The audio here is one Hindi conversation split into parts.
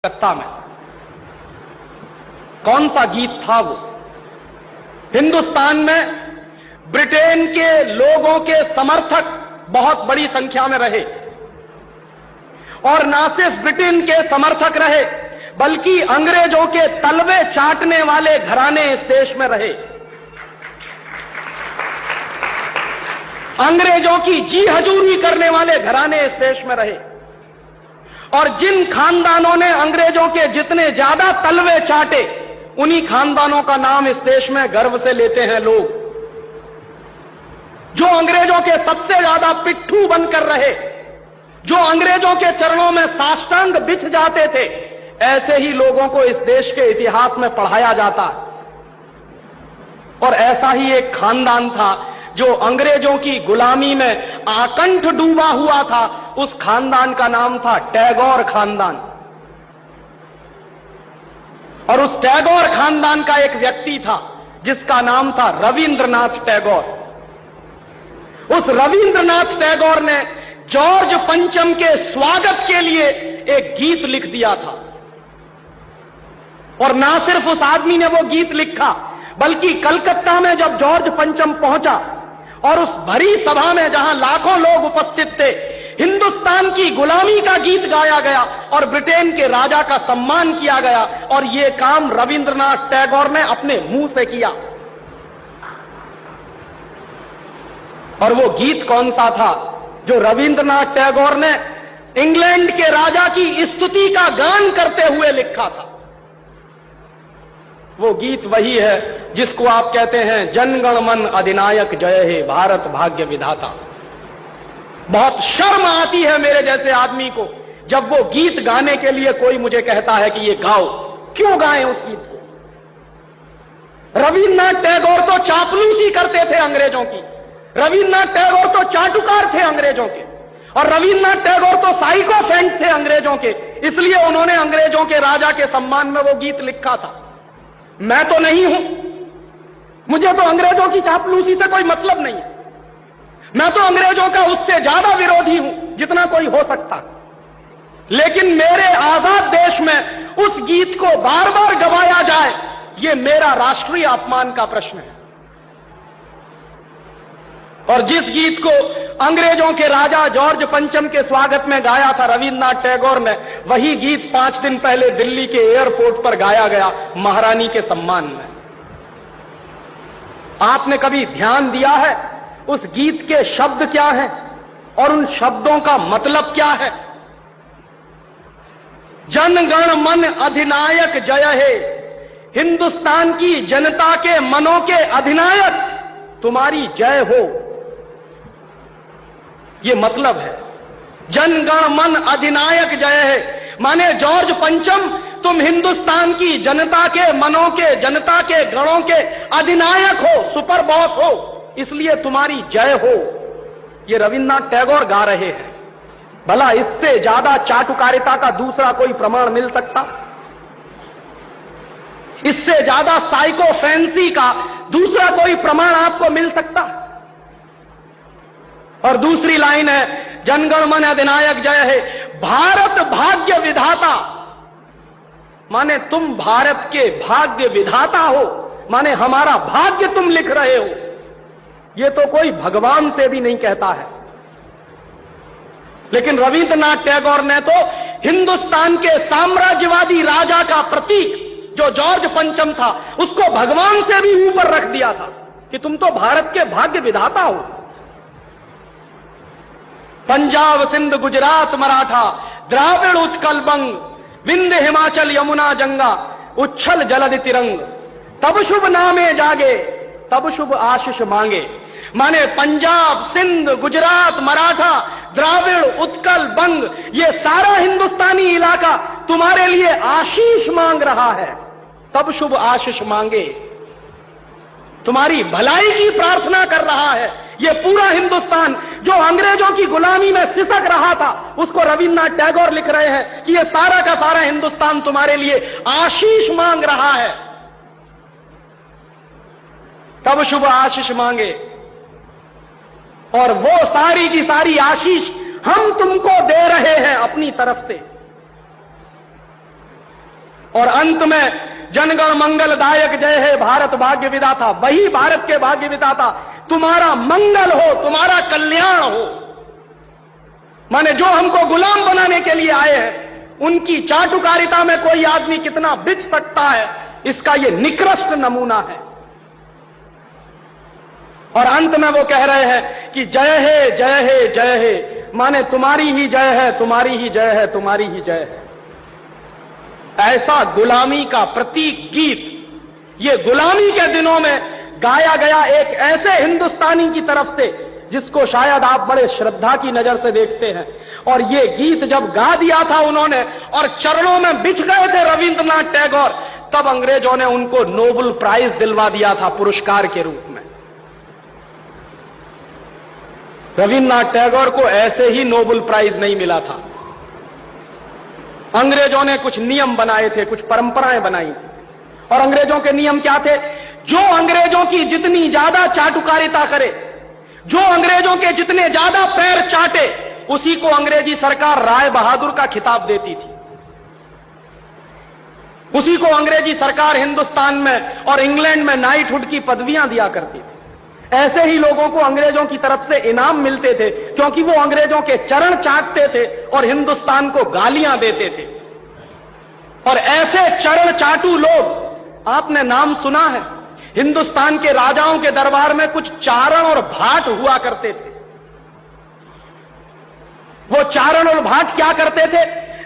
कलकत्ता में कौन सा गीत था वो? हिंदुस्तान में ब्रिटेन के लोगों के समर्थक बहुत बड़ी संख्या में रहे और ना सिर्फ ब्रिटेन के समर्थक रहे बल्कि अंग्रेजों के तलवे चाटने वाले घराने इस देश में रहे। अंग्रेजों की जी हजूरी करने वाले घराने इस देश में रहे और जिन खानदानों ने अंग्रेजों के जितने ज्यादा तलवे चाटे उन्हीं खानदानों का नाम इस देश में गर्व से लेते हैं लोग। जो अंग्रेजों के सबसे ज्यादा पिट्ठू बनकर रहे, जो अंग्रेजों के चरणों में साष्टांग बिछ जाते थे, ऐसे ही लोगों को इस देश के इतिहास में पढ़ाया जाता है। और ऐसा ही एक खानदान था जो अंग्रेजों की गुलामी में आकंठ डूबा हुआ था। उस खानदान का नाम था टैगोर खानदान। और उस टैगोर खानदान का एक व्यक्ति था जिसका नाम था रविंद्रनाथ टैगोर। उस रविंद्रनाथ टैगोर ने जॉर्ज पंचम के स्वागत के लिए एक गीत लिख दिया था। और ना सिर्फ उस आदमी ने वो गीत लिखा बल्कि कलकत्ता में जब जॉर्ज पंचम पहुंचा और उस भरी सभा में जहां लाखों लोग उपस्थित थे, हिंदुस्तान की गुलामी का गीत गाया गया और ब्रिटेन के राजा का सम्मान किया गया। और यह काम रविंद्रनाथ टैगोर ने अपने मुंह से किया। और वो गीत कौन सा था जो रविंद्रनाथ टैगोर ने इंग्लैंड के राजा की स्तुति का गान करते हुए लिखा था? वो गीत वही है जिसको आप कहते हैं जनगण मन अधिनायक जय हे भारत भाग्य विधाता। बहुत शर्म आती है मेरे जैसे आदमी को जब वो गीत गाने के लिए कोई मुझे कहता है कि ये गाओ। क्यों गाएं उस गीत को? रविन्द्रनाथ टैगोर तो चापलूसी करते थे अंग्रेजों की, रविन्द्रनाथ टैगोर तो चाटुकार थे अंग्रेजों के, और रविन्द्रनाथ टैगोर तो साइकोफेंट थे अंग्रेजों के। इसलिए उन्होंने अंग्रेजों के राजा के सम्मान में वो गीत लिखा था। मैं तो नहीं हूं, मुझे तो अंग्रेजों की चापलूसी से कोई मतलब नहीं है। मैं तो अंग्रेजों का उससे ज्यादा विरोधी हूं जितना कोई हो सकता। लेकिन मेरे आजाद देश में उस गीत को बार बार गवाया जाए, यह मेरा राष्ट्रीय अपमान का प्रश्न है। और जिस गीत को अंग्रेजों के राजा जॉर्ज पंचम के स्वागत में गाया था रविन्द्रनाथ टैगोर ने, वही गीत 5 दिन पहले दिल्ली के एयरपोर्ट पर गाया गया महारानी के सम्मान में। आपने कभी ध्यान दिया है उस गीत के शब्द क्या हैं और उन शब्दों का मतलब क्या है? जनगण मन अधिनायक जय हे, हिंदुस्तान की जनता के मनों के अधिनायक तुम्हारी जय हो, ये मतलब है। जनगण मन अधिनायक जय है माने जॉर्ज पंचम तुम हिंदुस्तान की जनता के मनों के, जनता के गणों के अधिनायक हो, सुपर बॉस हो, इसलिए तुम्हारी जय हो। ये रविन्द्रनाथ टैगोर गा रहे हैं। भला इससे ज्यादा चाटुकारिता का दूसरा कोई प्रमाण मिल सकता? इससे ज्यादा साइकोफेंसी का दूसरा कोई प्रमाण आपको मिल सकता? और दूसरी लाइन है जनगण मन अधिनायक जय है भारत भाग्य विधाता, माने तुम भारत के भाग्य विधाता हो, माने हमारा भाग्य तुम लिख रहे हो। यह तो कोई भगवान से भी नहीं कहता है। लेकिन रविन्द्रनाथ टैगोर ने तो हिंदुस्तान के साम्राज्यवादी राजा का प्रतीक जो जॉर्ज पंचम था उसको भगवान से भी ऊपर रख दिया था कि तुम तो भारत के भाग्य विधाता हो। पंजाब सिंध गुजरात मराठा द्राविड़ उत्कल बंग विंध्य हिमाचल यमुना गंगा उच्छल जलधि तिरंग, तब शुभ नामे जागे तब शुभ आशीष मांगे। माने पंजाब सिंध गुजरात मराठा द्राविड़ उत्कल बंग ये सारा हिंदुस्तानी इलाका तुम्हारे लिए आशीष मांग रहा है, तब शुभ आशीष मांगे। तुम्हारी भलाई की प्रार्थना कर रहा है। ये पूरा हिंदुस्तान जो अंग्रेजों की गुलामी में सिसक रहा था उसको रविन्द्रनाथ टैगोर लिख रहे हैं कि ये सारा का सारा हिंदुस्तान तुम्हारे लिए आशीष मांग रहा है, तब शुभ आशीष मांगे। और वो सारी की सारी आशीष हम तुमको दे रहे हैं अपनी तरफ से। और अंत में जनगण मंगलदायक जय हे भारत भाग्य विधाता, वही भारत के भाग्य विधाता तुम्हारा मंगल हो, तुम्हारा कल्याण हो। माने जो हमको गुलाम बनाने के लिए आए हैं, उनकी चाटुकारिता में कोई आदमी कितना बिच सकता है, इसका यह निकृष्ट नमूना है। और अंत में वो कह रहे हैं कि जय हे जय हे जय हे, माने तुम्हारी ही जय है, तुम्हारी ही जय है, तुम्हारी ही जय है। ऐसा गुलामी का प्रतीक गीत ये गुलामी के दिनों में गाया गया एक ऐसे हिंदुस्तानी की तरफ से जिसको शायद आप बड़े श्रद्धा की नजर से देखते हैं। और ये गीत जब गा दिया था उन्होंने और चरणों में बिछ गए थे रविंद्रनाथ टैगोर, तब अंग्रेजों ने उनको नोबेल प्राइज दिलवा दिया था पुरस्कार के रूप में। रविंद्रनाथ टैगोर को ऐसे ही नोबेल प्राइज नहीं मिला था। अंग्रेजों ने कुछ नियम बनाए थे, कुछ परंपराएं बनाई थी। और अंग्रेजों के नियम क्या थे? जो अंग्रेजों की जितनी ज्यादा चाटुकारिता करे, जो अंग्रेजों के जितने ज्यादा पैर चाटे, उसी को अंग्रेजी सरकार राय बहादुर का खिताब देती थी। उसी को अंग्रेजी सरकार हिंदुस्तान में और इंग्लैंड में नाइटहुड की पदवियां दिया करती थी। ऐसे ही लोगों को अंग्रेजों की तरफ से इनाम मिलते थे, क्योंकि वो अंग्रेजों के चरण चाटते थे और हिंदुस्तान को गालियां देते थे। और ऐसे चरण चाटू लोग आपने नाम सुना है, हिंदुस्तान के राजाओं के दरबार में कुछ चारण और भाट हुआ करते थे। वो चारण और भाट क्या करते थे?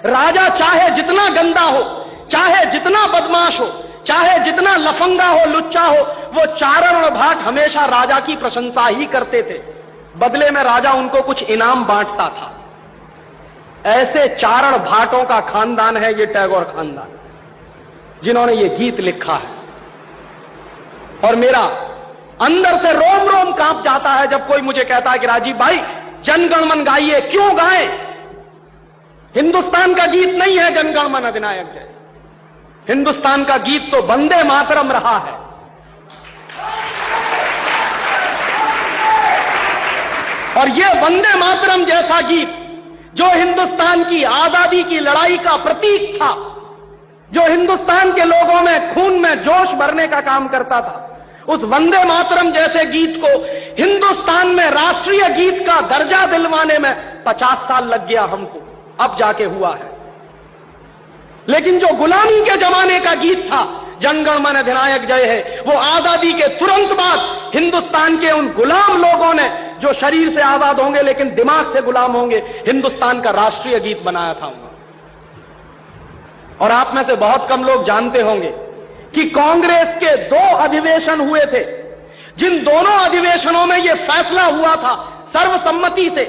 राजा चाहे जितना गंदा हो, चाहे जितना बदमाश हो, चाहे जितना लफंगा हो, लुच्चा हो, वो चारण और भाट हमेशा राजा की प्रशंसा ही करते थे। बदले में राजा उनको कुछ इनाम बांटता था। ऐसे चारण भाटों का खानदान है ये टैगोर खानदान, जिन्होंने ये गीत लिखा है। और मेरा अंदर से रोम रोम कांप जाता है जब कोई मुझे कहता है कि राजीव भाई जनगण मन गाइए। क्यों गाएं? हिंदुस्तान का गीत नहीं है जनगण मन अधिनायक जय। हिंदुस्तान का गीत तो वंदे मातरम रहा है। और यह वंदे मातरम जैसा गीत जो हिंदुस्तान की आजादी की लड़ाई का प्रतीक था, जो हिंदुस्तान के लोगों में खून में जोश भरने का काम करता था, उस वंदे मातरम जैसे गीत को हिंदुस्तान में राष्ट्रीय गीत का दर्जा दिलवाने में 50 साल लग गया हमको, अब जाके हुआ है। लेकिन जो गुलामी के जमाने का गीत था जनगण मन अधिनायक जय है, वो आजादी के तुरंत बाद हिंदुस्तान के उन गुलाम लोगों ने, जो शरीर से आजाद होंगे लेकिन दिमाग से गुलाम होंगे, हिंदुस्तान का राष्ट्रीय गीत बनाया था उन्होंने। और आप में से बहुत कम लोग जानते होंगे कि कांग्रेस के 2 अधिवेशन हुए थे, जिन दोनों अधिवेशनों में यह फैसला हुआ था सर्वसम्मति से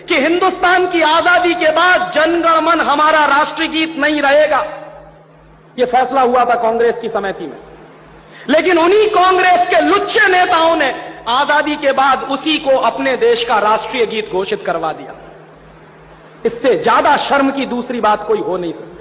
कि हिंदुस्तान की आजादी के बाद जनगण मन हमारा राष्ट्रीय गीत नहीं रहेगा। यह फैसला हुआ था कांग्रेस की समिति में। लेकिन उन्हीं कांग्रेस के लुच्चे नेताओं ने आजादी के बाद उसी को अपने देश का राष्ट्रीय गीत घोषित करवा दिया। इससे ज्यादा शर्म की दूसरी बात कोई हो नहीं सकती।